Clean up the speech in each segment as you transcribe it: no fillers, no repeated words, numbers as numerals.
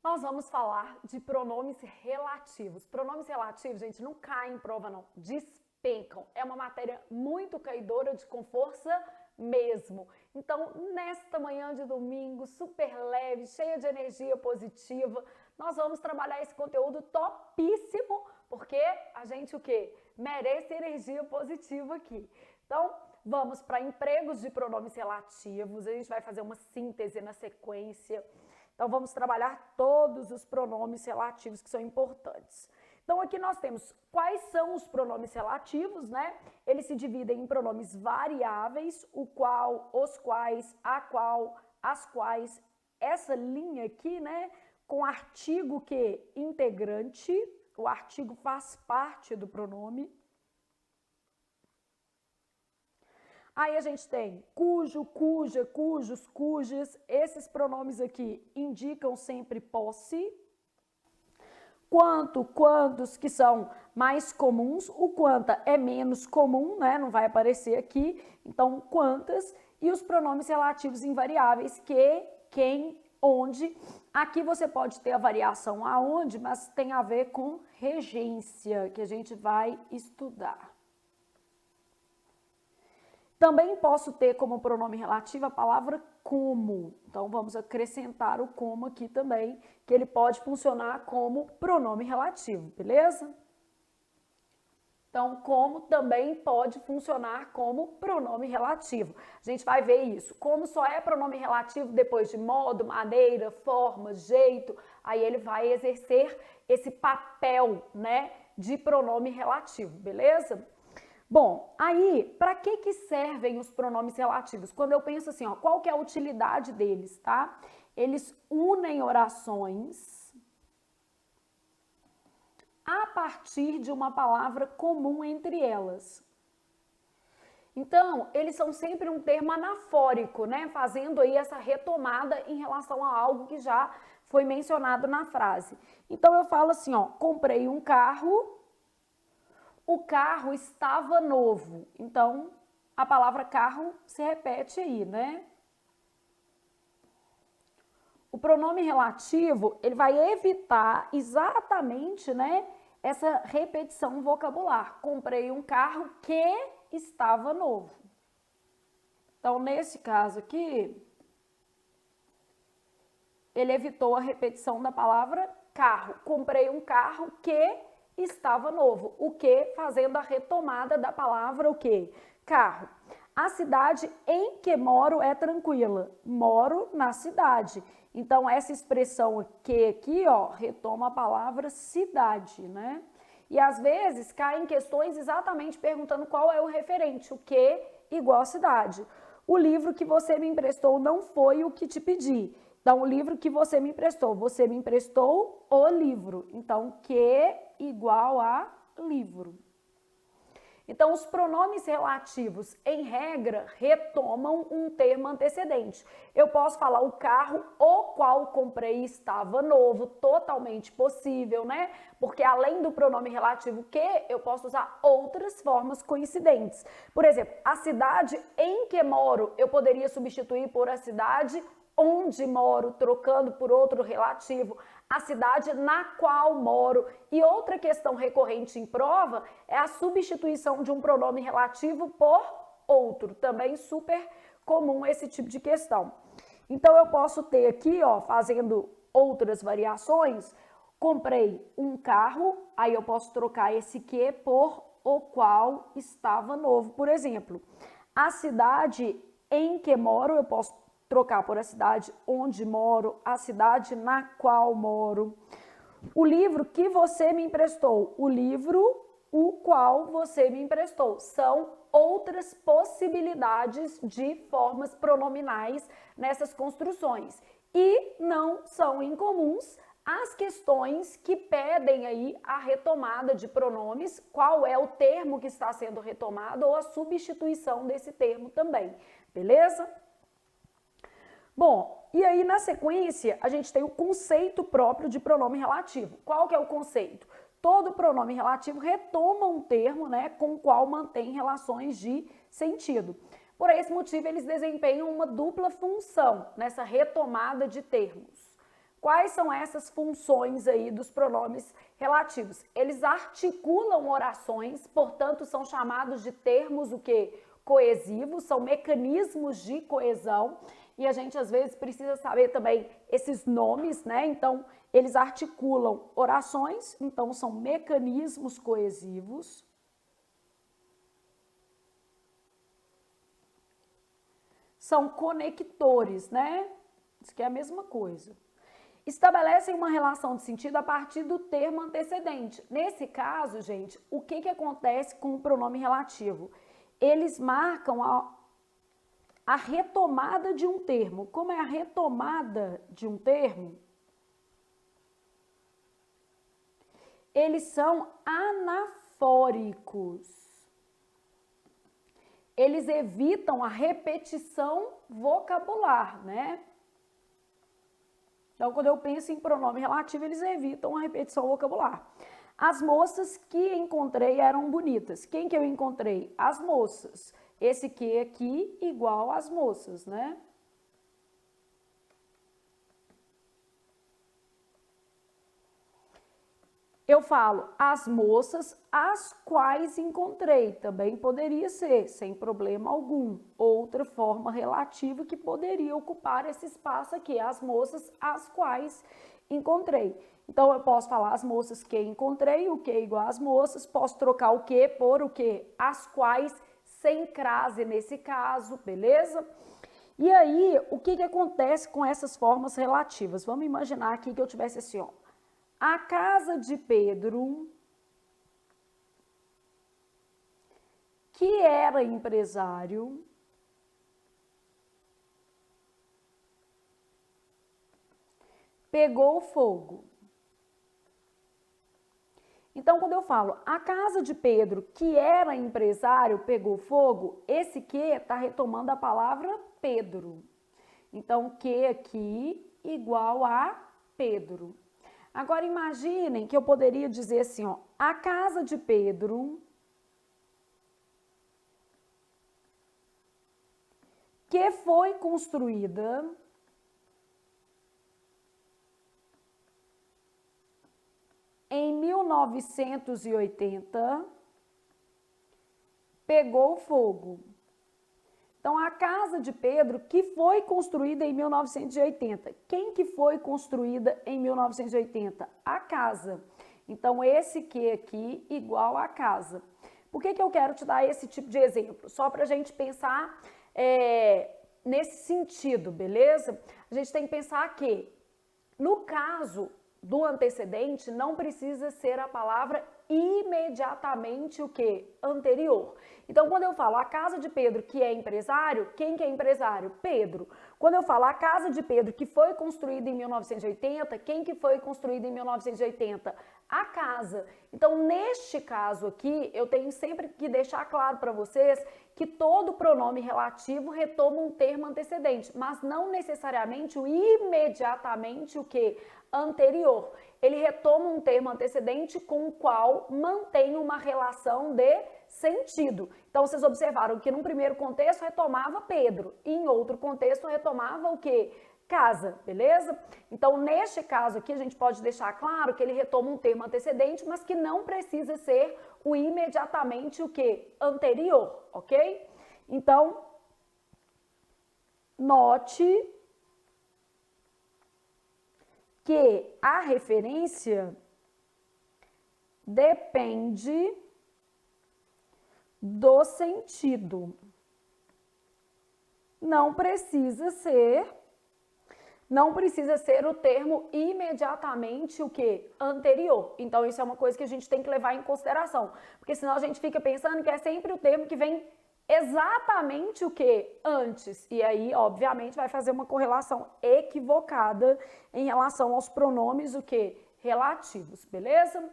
Nós vamos falar de pronomes relativos. Pronomes relativos, gente, não caem em prova não, despencam. É uma matéria muito caidora com força mesmo. Então, nesta manhã de domingo, super leve, cheia de energia positiva, nós vamos trabalhar esse conteúdo topíssimo, porque a gente o quê? Merece energia positiva aqui. Então, vamos para empregos de pronomes relativos, a gente vai fazer uma síntese na sequência. Então, vamos trabalhar todos os pronomes relativos que são importantes. Então, aqui nós temos quais são os pronomes relativos, né? Eles se dividem em pronomes variáveis, o qual, os quais, a qual, as quais. Essa linha aqui, né? Com artigo que integrante, o artigo faz parte do pronome. Aí a gente tem cujo, cuja, cujos, cujas. Esses pronomes aqui indicam sempre posse. Quanto, quantos, que são mais comuns. O quanta é menos comum, né? Não vai aparecer aqui. Então, quantas. E os pronomes relativos invariáveis, que, quem, onde. Aqui você pode ter a variação aonde, mas tem a ver com regência, que a gente vai estudar. Também posso ter como pronome relativo a palavra como. Então, vamos acrescentar o como aqui também, que ele pode funcionar como pronome relativo, beleza? Então, como também pode funcionar como pronome relativo. A gente vai ver isso. Como só é pronome relativo depois de modo, maneira, forma, jeito, aí ele vai exercer esse papel, né, de pronome relativo, beleza? Bom, aí, para que servem os pronomes relativos? Quando eu penso assim, ó, qual que é a utilidade deles, tá? Eles unem orações a partir de uma palavra comum entre elas. Então, eles são sempre um termo anafórico, né? Fazendo aí essa retomada em relação a algo que já foi mencionado na frase. Então, eu falo assim, ó, comprei um carro. O carro estava novo. Então, a palavra carro se repete aí, né? O pronome relativo, ele vai evitar exatamente, né, essa repetição vocabular. Comprei um carro que estava novo. Então, nesse caso aqui, ele evitou a repetição da palavra carro. Comprei um carro que estava novo. O que? Fazendo a retomada da palavra o que? Carro. A cidade em que moro é tranquila. Moro na cidade. Então, essa expressão que aqui, ó, retoma a palavra cidade, né? E às vezes caem questões exatamente perguntando qual é o referente, o que igual cidade. O livro que você me emprestou não foi o que te pedi. Então, o livro que você me emprestou o livro. Então, que igual a livro. Então, os pronomes relativos, em regra, retomam um termo antecedente. Eu posso falar o carro o qual comprei estava novo, totalmente possível, né? Porque além do pronome relativo que, eu posso usar outras formas coincidentes. Por exemplo, a cidade em que moro, eu poderia substituir por a cidade onde moro, trocando por outro relativo, a cidade na qual moro. E outra questão recorrente em prova é a substituição de um pronome relativo por outro. Também super comum esse tipo de questão. Então, eu posso ter aqui, ó, fazendo outras variações, comprei um carro, aí eu posso trocar esse que por o qual estava novo, por exemplo. A cidade em que moro, eu posso trocar por a cidade onde moro, a cidade na qual moro. O livro que você me emprestou, o livro o qual você me emprestou. São outras possibilidades de formas pronominais nessas construções. E não são incomuns as questões que pedem aí a retomada de pronomes, qual é o termo que está sendo retomado ou a substituição desse termo também, beleza? Bom, e aí na sequência a gente tem o conceito próprio de pronome relativo. Qual que é o conceito? Todo pronome relativo retoma um termo, né, com o qual mantém relações de sentido. Por esse motivo, eles desempenham uma dupla função nessa retomada de termos. Quais são essas funções aí dos pronomes relativos? Eles articulam orações, portanto, são chamados de termos o quê? Coesivos, são mecanismos de coesão, e a gente às vezes precisa saber também esses nomes, né? Então, eles articulam orações, então são mecanismos coesivos. São conectores, né? Isso aqui é a mesma coisa. Estabelecem uma relação de sentido a partir do termo antecedente. Nesse caso, gente, o que acontece com o pronome relativo? Eles marcam a retomada de um termo. Como é a retomada de um termo? Eles são anafóricos. Eles evitam a repetição vocabular, né? Então, quando eu penso em pronome relativo, eles evitam a repetição vocabular. As moças que encontrei eram bonitas. Quem que eu encontrei? As moças. Esse que aqui igual às moças, né? Eu falo as moças as quais encontrei. Também poderia ser, sem problema algum. Outra forma relativa que poderia ocupar esse espaço aqui. As moças as quais encontrei. Então, eu posso falar as moças que encontrei, o que é igual às moças. Posso trocar o que por o que? As quais, sem crase nesse caso, beleza? E aí, o que acontece com essas formas relativas? Vamos imaginar aqui que eu tivesse assim, ó. A casa de Pedro, que era empresário, pegou fogo. Então, quando eu falo a casa de Pedro, que era empresário, pegou fogo, esse que está retomando a palavra Pedro. Então, que aqui igual a Pedro. Agora, imaginem que eu poderia dizer assim, ó, a casa de Pedro, que foi construída em 1980, pegou fogo. Então, a casa de Pedro, que foi construída em 1980. Quem que foi construída em 1980? A casa. Então, esse que aqui igual a casa. Por que eu quero te dar esse tipo de exemplo? Só para a gente pensar nesse sentido, beleza? A gente tem que pensar que, no caso do antecedente, não precisa ser a palavra imediatamente o que? Anterior. Então, quando eu falo a casa de Pedro que é empresário, quem que é empresário? Pedro. Quando eu falo a casa de Pedro que foi construída em 1980, quem que foi construída em 1980? A casa. Então, neste caso aqui, eu tenho sempre que deixar claro para vocês que todo pronome relativo retoma um termo antecedente, mas não necessariamente o imediatamente o que? Anterior. Ele retoma um termo antecedente com o qual mantém uma relação de sentido. Então, vocês observaram que num primeiro contexto retomava Pedro, e em outro contexto retomava o quê? Casa, beleza? Então, neste caso aqui, a gente pode deixar claro que ele retoma um termo antecedente, mas que não precisa ser o imediatamente o quê? Anterior, ok? Então, note que a referência depende do sentido. Não precisa ser o termo imediatamente o que? Anterior. Então, isso é uma coisa que a gente tem que levar em consideração, porque senão a gente fica pensando que é sempre o termo que vem exatamente o que? Antes. E aí, obviamente, vai fazer uma correlação equivocada em relação aos pronomes o que? Relativos, beleza?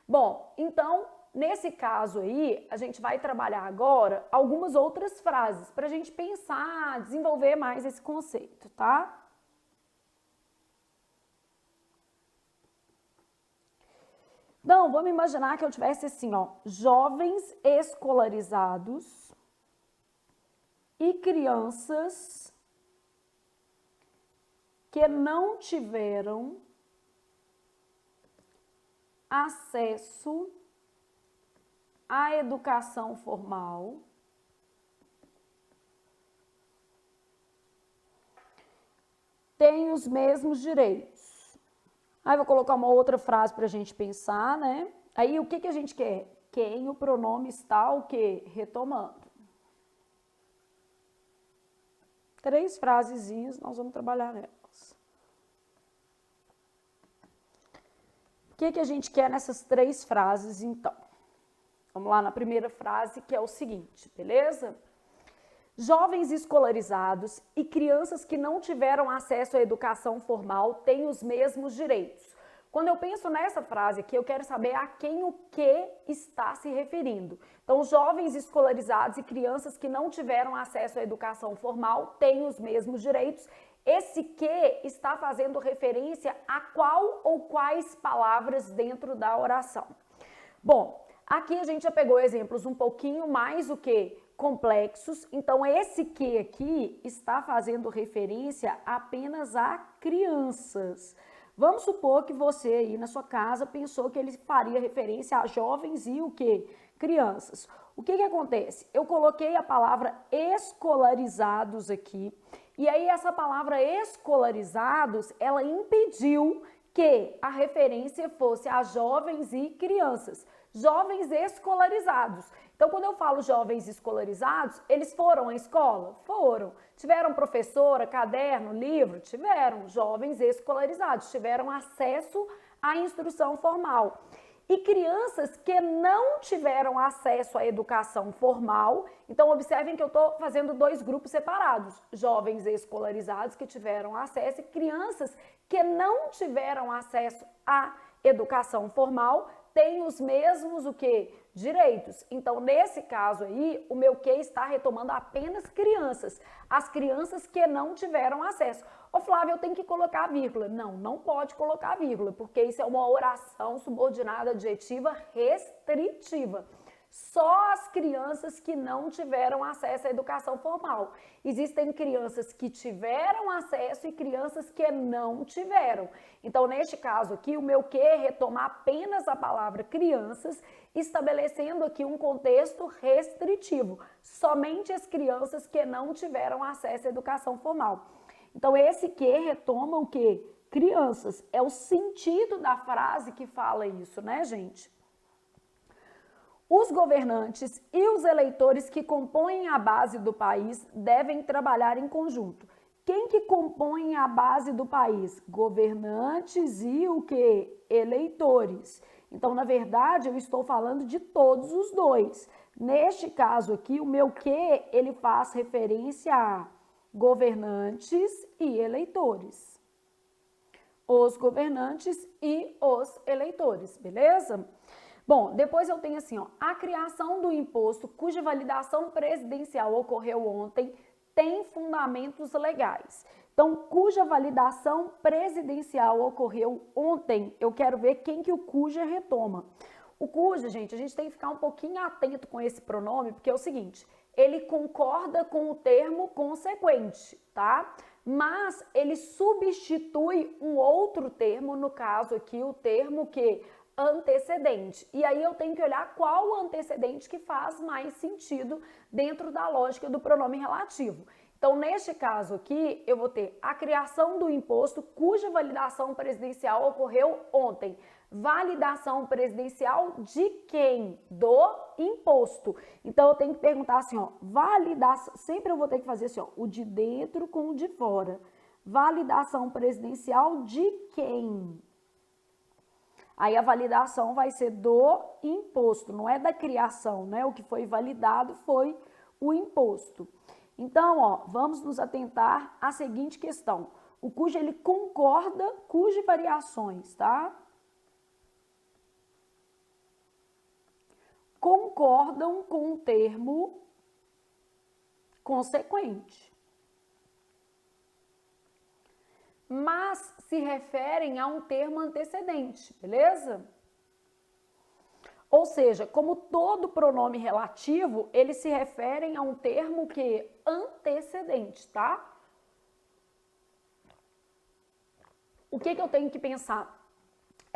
Bom, então, nesse caso aí, a gente vai trabalhar agora algumas outras frases para a gente pensar, desenvolver mais esse conceito, tá? Então, vamos imaginar que eu tivesse assim, ó, jovens escolarizados e crianças que não tiveram acesso à educação formal têm os mesmos direitos. Aí vou colocar uma outra frase para a gente pensar, né? Aí o que a gente quer? Quem o pronome está o quê? Retomando. 3 frasezinhas, nós vamos trabalhar nelas. O que a gente quer nessas 3 frases, então? Vamos lá na primeira frase, que é o seguinte, beleza? Jovens escolarizados e crianças que não tiveram acesso à educação formal têm os mesmos direitos. Quando eu penso nessa frase aqui, eu quero saber a quem o que está se referindo. Então, jovens escolarizados e crianças que não tiveram acesso à educação formal têm os mesmos direitos. Esse que está fazendo referência a qual ou quais palavras dentro da oração. Bom, aqui a gente já pegou exemplos um pouquinho mais o que? Complexos. Então, esse que aqui está fazendo referência apenas a crianças. Vamos supor que você aí na sua casa pensou que ele faria referência a jovens e o quê? Crianças. O que acontece? Eu coloquei a palavra escolarizados aqui, e aí essa palavra escolarizados, ela impediu que a referência fosse a jovens e crianças. Jovens escolarizados. Então, quando eu falo jovens escolarizados, eles foram à escola? Foram. Tiveram professora, caderno, livro? Tiveram. Jovens escolarizados, tiveram acesso à instrução formal. E crianças que não tiveram acesso à educação formal, então observem que eu estou fazendo 2 grupos separados. Jovens escolarizados que tiveram acesso e crianças que não tiveram acesso à educação formal têm os mesmos o quê? Direitos. Então, nesse caso aí, o meu que está retomando apenas crianças. As crianças que não tiveram acesso. Ô Flávia, eu tenho que colocar vírgula. Não, não pode colocar vírgula, porque isso é uma oração subordinada adjetiva restritiva. Só as crianças que não tiveram acesso à educação formal. Existem crianças que tiveram acesso e crianças que não tiveram. Então, neste caso aqui, o meu que retoma apenas a palavra crianças, estabelecendo aqui um contexto restritivo. Somente as crianças que não tiveram acesso à educação formal. Então, esse que retoma o quê? Crianças. É o sentido da frase que fala isso, né, gente? Os governantes e os eleitores que compõem a base do país devem trabalhar em conjunto. Quem que compõe a base do país? Governantes e o que? Eleitores. Então, na verdade, eu estou falando de todos os 2. Neste caso aqui, o meu que, ele faz referência a governantes e eleitores. Os governantes e os eleitores, beleza? Bom, depois eu tenho assim, ó, a criação do imposto cuja validação presidencial ocorreu ontem tem fundamentos legais. Então, cuja validação presidencial ocorreu ontem, eu quero ver quem que o cuja retoma. O cuja, gente, a gente tem que ficar um pouquinho atento com esse pronome, porque é o seguinte, ele concorda com o termo consequente, tá? Mas ele substitui um outro termo, no caso aqui, o termo que antecedente. E aí eu tenho que olhar qual o antecedente que faz mais sentido dentro da lógica do pronome relativo. Então, neste caso aqui, eu vou ter a criação do imposto cuja validação presidencial ocorreu ontem. Validação presidencial de quem? Do imposto. Então, eu tenho que perguntar assim, ó, validação, sempre eu vou ter que fazer assim, ó, o de dentro com o de fora. Validação presidencial de quem? Aí a validação vai ser do imposto, não é da criação, né? O que foi validado foi o imposto. Então, ó, vamos nos atentar à seguinte questão. O cuja, ele concorda, cuja variações, tá? Concordam com o termo consequente. Mas se referem a um termo antecedente, beleza? Ou seja, como todo pronome relativo, eles se referem a um termo que antecedente, tá? O que eu tenho que pensar?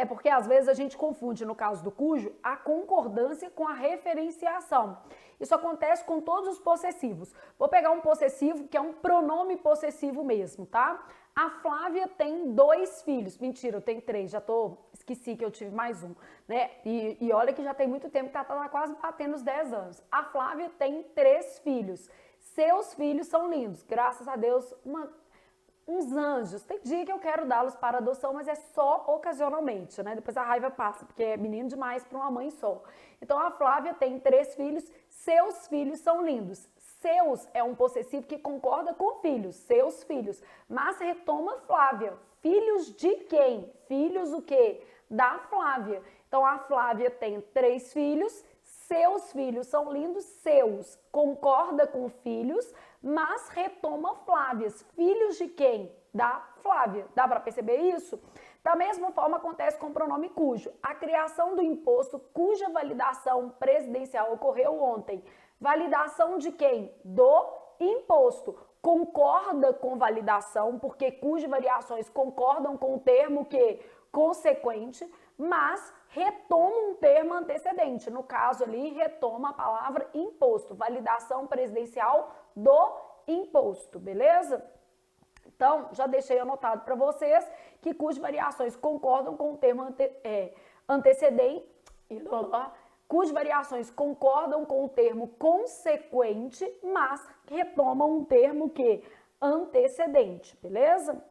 É porque às vezes a gente confunde, no caso do cujo, a concordância com a referenciação. Isso acontece com todos os possessivos. Vou pegar um possessivo que é um pronome possessivo mesmo, tá? A Flávia tem 2 filhos. Mentira, eu tenho 3, esqueci que eu tive mais um, né? E olha que já tem muito tempo que ela tá quase batendo os 10 anos. A Flávia tem 3 filhos. Seus filhos são lindos, graças a Deus, uns anjos. Tem dia que eu quero dá-los para adoção, mas é só ocasionalmente, né? Depois a raiva passa, porque é menino demais para uma mãe só. Então a Flávia tem 3 filhos, seus filhos são lindos. Seus é um possessivo que concorda com filhos, seus filhos, mas retoma Flávia. Filhos de quem? Filhos o quê? Da Flávia. Então a Flávia tem 3 filhos, seus filhos são lindos, seus concorda com filhos, mas retoma Flávias. Filhos de quem? Da Flávia. Dá para perceber isso? Da mesma forma acontece com o pronome cujo. A criação do imposto cuja validação presidencial ocorreu ontem. Validação de quem? Do imposto. Concorda com validação, porque cujas variações concordam com o termo que consequente, mas retoma um termo antecedente. No caso ali, retoma a palavra imposto. Validação presidencial do imposto, beleza? Então, já deixei anotado para vocês que cujas variações concordam com o termo antecedente, cujas variações concordam com o termo consequente, mas retomam um termo que antecedente, beleza?